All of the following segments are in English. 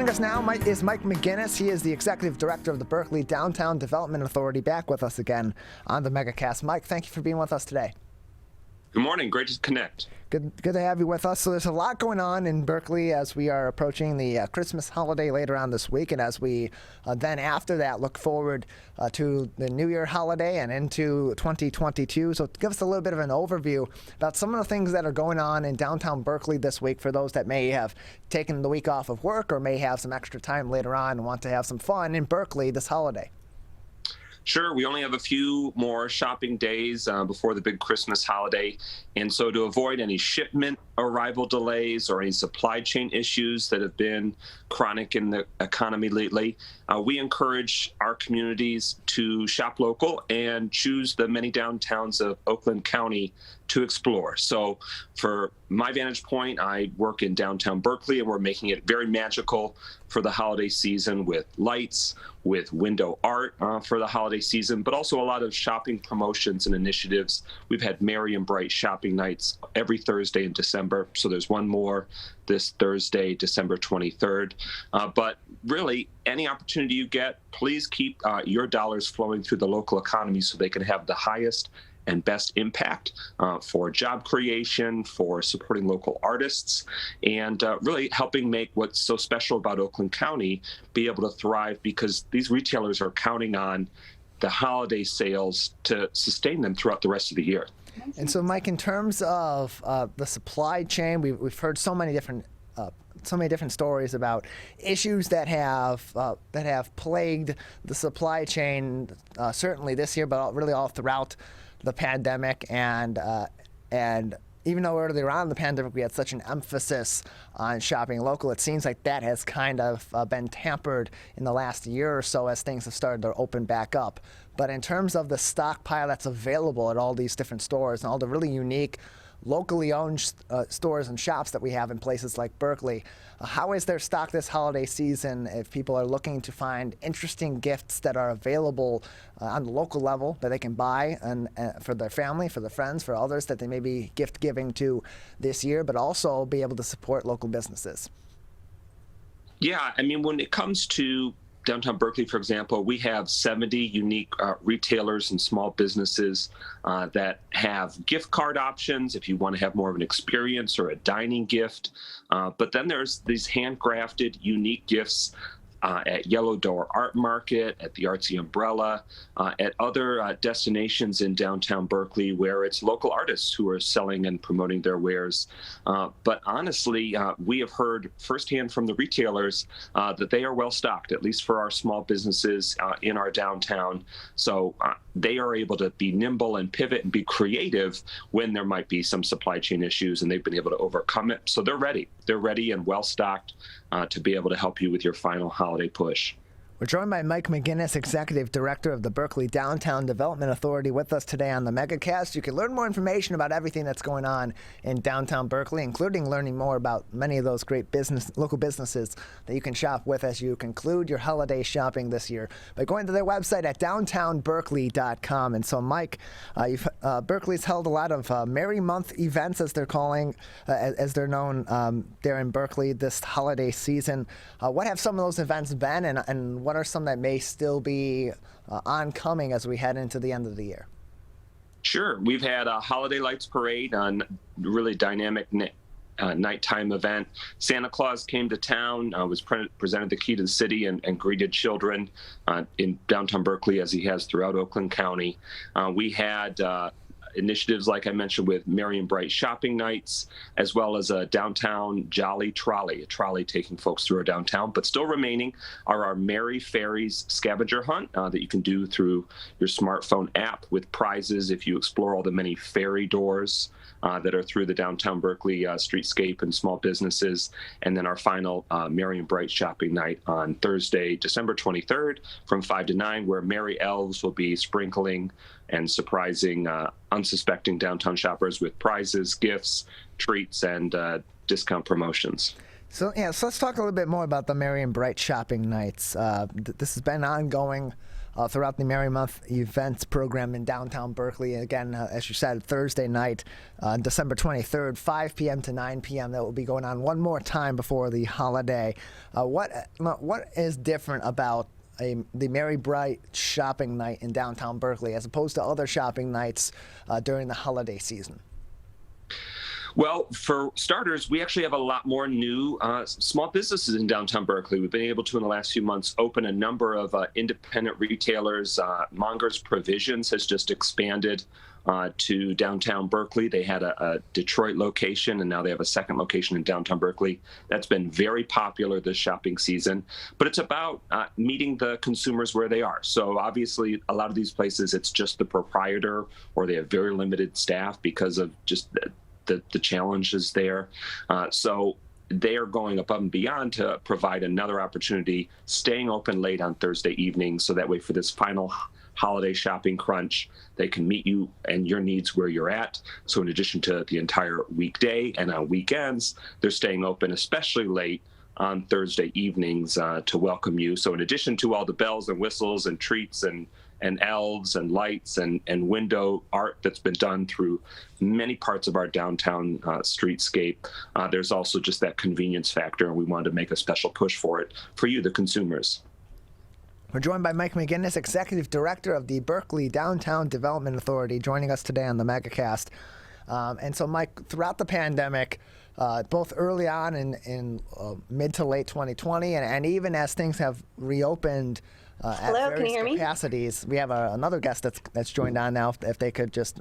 Joining us now is Mike McGuiness. He is the Executive Director of the Berkley Downtown Development Authority, back with us again on the MegaCast. Mike, thank you for being with us today. Good morning. Great to connect. Good to have you with us. So there's a lot going on in Berkley as we are approaching the Christmas holiday later on this week, and as we then after that look forward to the New Year holiday and into 2022. So give us a little bit of an overview about some of the things that are going on in downtown Berkley this week for those that may have taken the week off of work or may have some extra time later on and want to have some fun in Berkley this holiday. Sure. We only have a few more shopping days before the big Christmas holiday. And so to avoid any shipment arrival delays or any supply chain issues that have been chronic in the economy lately, we encourage our communities to shop local and choose the many downtowns of Oakland County to explore. So for my vantage point, I work in downtown Berkley, and we're making it very magical for the holiday season with lights, with window art for the holiday season, but also a lot of shopping promotions and initiatives. We've had merry and bright shopping nights every Thursday in December. So there's one more this Thursday, December 23rd. But really, any opportunity you get, please keep your dollars flowing through the local economy so they can have the highest and best impact for job creation, for supporting local artists, and really helping make what's so special about Oakland County be able to thrive, because these retailers are counting on the holiday sales to sustain them throughout the rest of the year. And so, Mike, in terms of the supply chain, we've heard so many different stories about issues that have plagued the supply chain, certainly this year, but really all throughout the pandemic. And even though earlier on in the pandemic we had such an emphasis on shopping local, it seems like that has kind of been tampered in the last year or so as things have started to open back up. But in terms of the stockpile that's available at all these different stores and all the really unique locally owned stores and shops that we have in places like Berkley, how is their stock this holiday season if people are looking to find interesting gifts that are available on the local level that they can buy and for their family, for their friends, for others that they may be gift giving to this year, but also be able to support local businesses? Yeah, I mean, when it comes to downtown Berkley, for example, we have 70 unique retailers and small businesses that have gift card options if you want to have more of an experience or a dining gift. But then there's these handcrafted, unique gifts at Yellow Door Art Market, at the Artsy Umbrella, at other destinations in downtown Berkley where it's local artists who are selling and promoting their wares. But honestly, we have heard firsthand from the retailers that they are well stocked, at least for our small businesses in our downtown. So they are able to be nimble and pivot and be creative when there might be some supply chain issues, and they've been able to overcome it. So they're ready. They're ready and well stocked to be able to help you with your final holiday push. We're joined by Mike McGuiness, Executive Director of the Berkley Downtown Development Authority, with us today on the MegaCast. You can learn more information about everything that's going on in downtown Berkley, including learning more about many of those great local businesses that you can shop with as you conclude your holiday shopping this year by going to their website at downtownberkley.com. And so, Mike, Berkley's held a lot of Merry Month events, as they're calling, as they're known there in Berkley this holiday season. What have some of those events been, and what are some that may still be oncoming as we head into the end of the year? Sure. We've had a Holiday Lights Parade, a really dynamic nighttime event. Santa Claus came to town, was presented the key to the city, and greeted children in downtown Berkley as he has throughout Oakland County. We had initiatives, like I mentioned, with Merry and Bright shopping nights, as well as a downtown Jolly Trolley, a trolley taking folks through our downtown. But still remaining are our Merry Fairies scavenger hunt that you can do through your smartphone app, with prizes if you explore all the many fairy doors that are through the downtown Berkley streetscape and small businesses. And then our final Merry and Bright shopping night on Thursday, December 23rd from 5 to 9, where Merry Elves will be sprinkling and surprising unsuspecting downtown shoppers with prizes, gifts, treats, and discount promotions. So let's talk a little bit more about the Merry and Bright shopping nights. This has been ongoing throughout the Merry Month events program in downtown Berkeley. Again, as you said, Thursday night, December 23rd, 5 p.m. to 9 p.m. That will be going on one more time before the holiday. What is different about the Merry Bright shopping night in downtown Berkeley as opposed to other shopping nights during the holiday season? Well, for starters, we actually have a lot more new small businesses in downtown Berkeley. We've been able to, in the last few months, open a number of independent retailers. Monger's Provisions has just expanded to downtown Berkeley. They had a Detroit location, and now they have a second location in downtown Berkeley. That's been very popular this shopping season. But it's about meeting the consumers where they are. So obviously, a lot of these places, it's just the proprietor, or they have very limited staff because of just the challenges there. So they are going above and beyond to provide another opportunity, staying open late on Thursday evening, so that way for this final holiday shopping crunch, they can meet you and your needs where you're at. So in addition to the entire weekday and on weekends, they're staying open especially late on Thursday evenings to welcome you. So in addition to all the bells and whistles and treats and elves and lights and window art that's been done through many parts of our downtown streetscape, there's also just that convenience factor, and we wanted to make a special push for it for you, the consumers. We're joined by Mike McGuiness, Executive Director of the Berkeley Downtown Development Authority, joining us today on the MegaCast. And so, Mike, throughout the pandemic, both early on in mid to late 2020, and even as things have reopened at various capacities. We have another guest that's joined on now. If they could just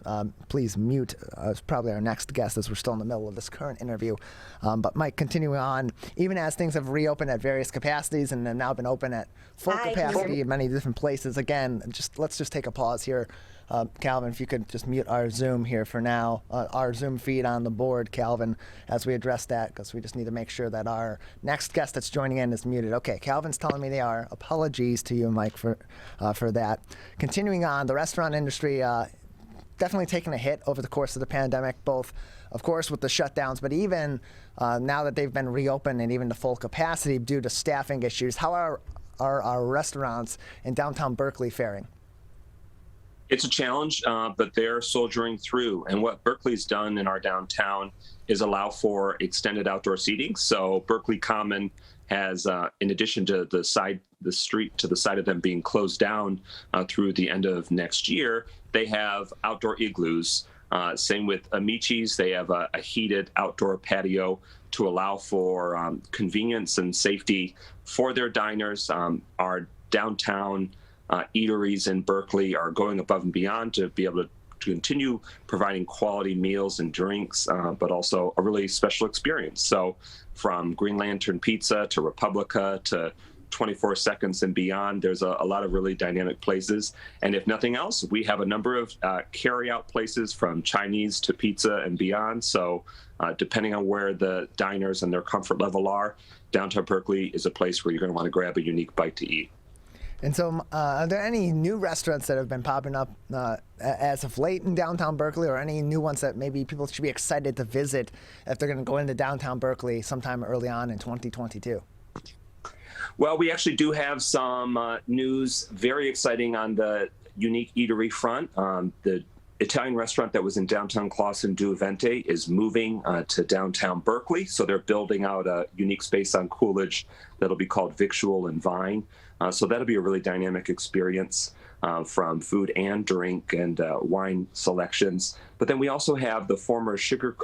please mute. It's probably our next guest, as we're still in the middle of this current interview. But Mike, continuing on, even as things have reopened at various capacities and have now been open at full capacity in many different places, again, let's just take a pause here. Calvin, if you could just mute our Zoom here for now, our Zoom feed on the board, Calvin, as we address that, because we just need to make sure that our next guest that's joining in is muted. Okay, Calvin's telling me they are. Apologies to you, Mike, for that. Continuing on, the restaurant industry definitely taking a hit over the course of the pandemic, both, of course, with the shutdowns, but even now that they've been reopened and even to full capacity due to staffing issues. How are our restaurants in downtown Berkeley faring? It's a challenge, but they're soldiering through. And what Berkeley's done in our downtown is allow for extended outdoor seating. So Berkeley Common has, in addition to the street to the side of them being closed down through the end of next year, they have outdoor igloos. Same with Amici's. They have a heated outdoor patio to allow for convenience and safety for their diners. Our downtown eateries in Berkeley are going above and beyond to be able to continue providing quality meals and drinks, but also a really special experience. So from Green Lantern Pizza to Republica to 24 Seconds and beyond, there's a lot of really dynamic places. And if nothing else, we have a number of carry-out places from Chinese to pizza and beyond. So depending on where the diners and their comfort level are, downtown Berkeley is a place where you're going to want to grab a unique bite to eat. And so are there any new restaurants that have been popping up as of late in downtown Berkeley, or any new ones that maybe people should be excited to visit if they're going to go into downtown Berkeley sometime early on in 2022? Well, we actually do have some news, very exciting on the unique eatery front. The Italian restaurant that was in downtown Clawson Du Vente is moving to downtown Berkeley. So they're building out a unique space on Coolidge that'll be called Victual and Vine. So that'll be a really dynamic experience from food and drink and wine selections. But then we also have the former Sugar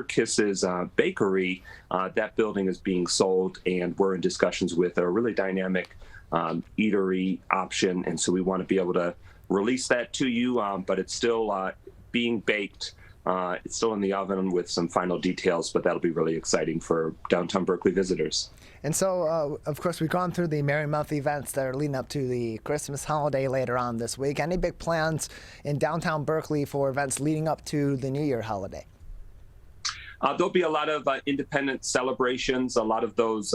Kisses Bakery. That building is being sold, and we're in discussions with a really dynamic eatery option. And so we want to be able to release that to you, but it's still being baked. It's still in the oven with some final details, but that'll be really exciting for downtown Berkeley visitors. And so, of course, we've gone through the Merry Month events that are leading up to the Christmas holiday later on this week. Any big plans in downtown Berkeley for events leading up to the New Year holiday? There'll be a lot of independent celebrations. A lot of those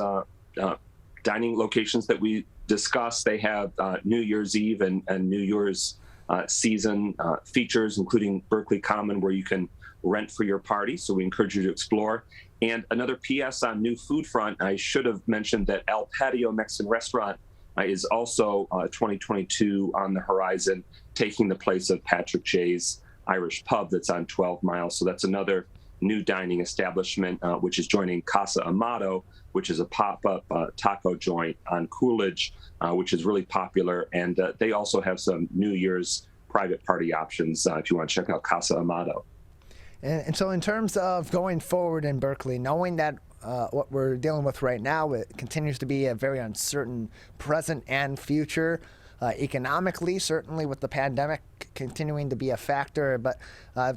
dining locations that we discussed, they have New Year's Eve and New Year's season features, including Berkeley Common, where you can rent for your party. So we encourage you to explore. And another PS on new food front, I should have mentioned that El Patio Mexican Restaurant is also 2022 on the horizon, taking the place of Patrick J's Irish Pub that's on 12 Miles. So that's another new dining establishment, which is joining Casa Amato, which is a pop-up taco joint on Coolidge, which is really popular. And they also have some New Year's private party options if you want to check out Casa Amato. And so in terms of going forward in Berkeley, knowing that what we're dealing with right now, it continues to be a very uncertain present and future. Economically, certainly with the pandemic continuing to be a factor. But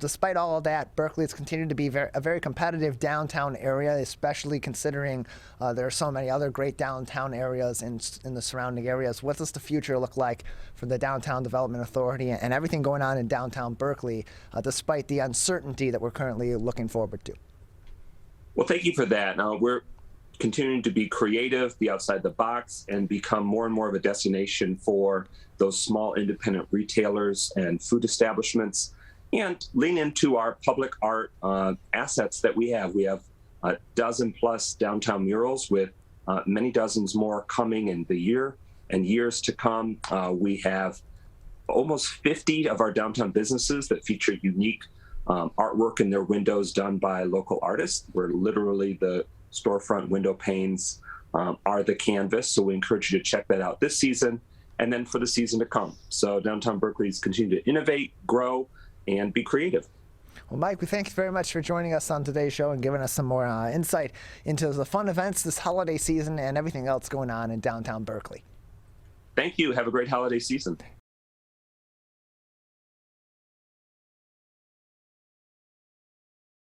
despite all of that, Berkeley has continued to be a very competitive downtown area, especially considering there are so many other great downtown areas in the surrounding areas. What does the future look like for the Downtown Development Authority and everything going on in downtown Berkeley, despite the uncertainty that we're currently looking forward to? Well, thank you for that. We're continuing to be creative, be outside the box, and become more and more of a destination for those small independent retailers and food establishments, and lean into our public art assets that we have. We have a dozen plus downtown murals with many dozens more coming in the year and years to come. We have almost 50 of our downtown businesses that feature unique artwork in their windows done by local artists, where literally the storefront window panes are the canvas. So we encourage you to check that out this season and then for the season to come. So downtown Berkeley's continue to innovate, grow, and be creative. Well, Mike, we thank you very much for joining us on today's show and giving us some more insight into the fun events this holiday season and everything else going on in downtown Berkeley. Thank you. Have a great holiday season.